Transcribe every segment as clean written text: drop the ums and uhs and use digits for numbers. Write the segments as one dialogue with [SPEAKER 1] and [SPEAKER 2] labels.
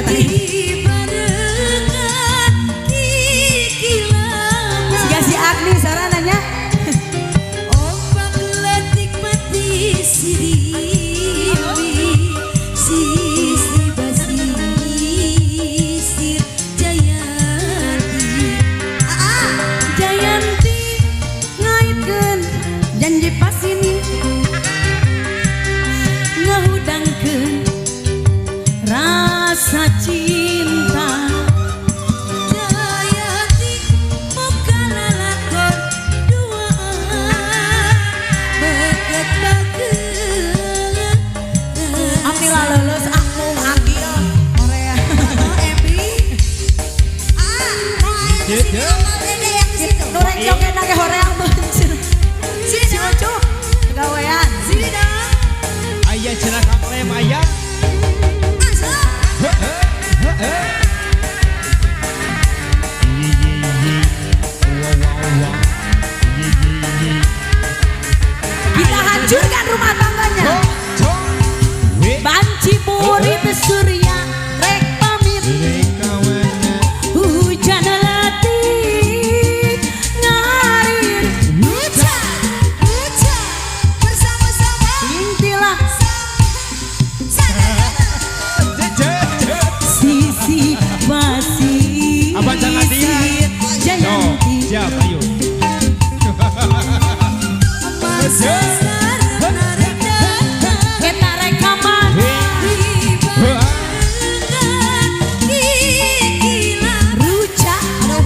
[SPEAKER 1] tadi. Siga si Agni sarananya. Janji pas ini ngehudangkeun rasa cinta Jayanti boga lalakon duaan beukeut bageun Amni laleus aku ngagil Korea Ebi Nurek joget nage horeang si Ucup gawean sini dong
[SPEAKER 2] ayah cenah kaklem ayah
[SPEAKER 1] kita hancurkan rumah tangganya banci murid surya rek pamit hujan letih ngarir intilah sisi basi
[SPEAKER 2] abang jangan dia
[SPEAKER 1] Jayanti
[SPEAKER 2] siap ayo
[SPEAKER 1] kita rekaman ruca aduh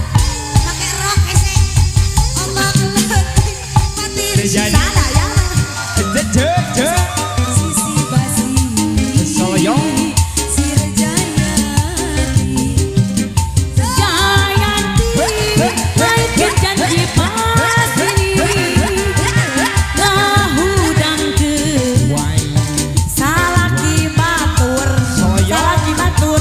[SPEAKER 1] pakai rok ese ombak letih patir sana ya sisi basi
[SPEAKER 2] Soyong
[SPEAKER 1] sir Jayanti lain janji pas ini ngahudangkeun salaki batur salaki batur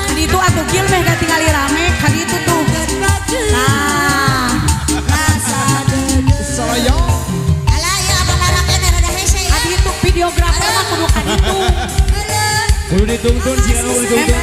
[SPEAKER 1] kan itu atuh kieu meh katingali rame kan itu tuh nah
[SPEAKER 2] Soyong
[SPEAKER 1] adi itu videografer mah kudu kan itu
[SPEAKER 2] kudu dituntun sih kan kudu dituntun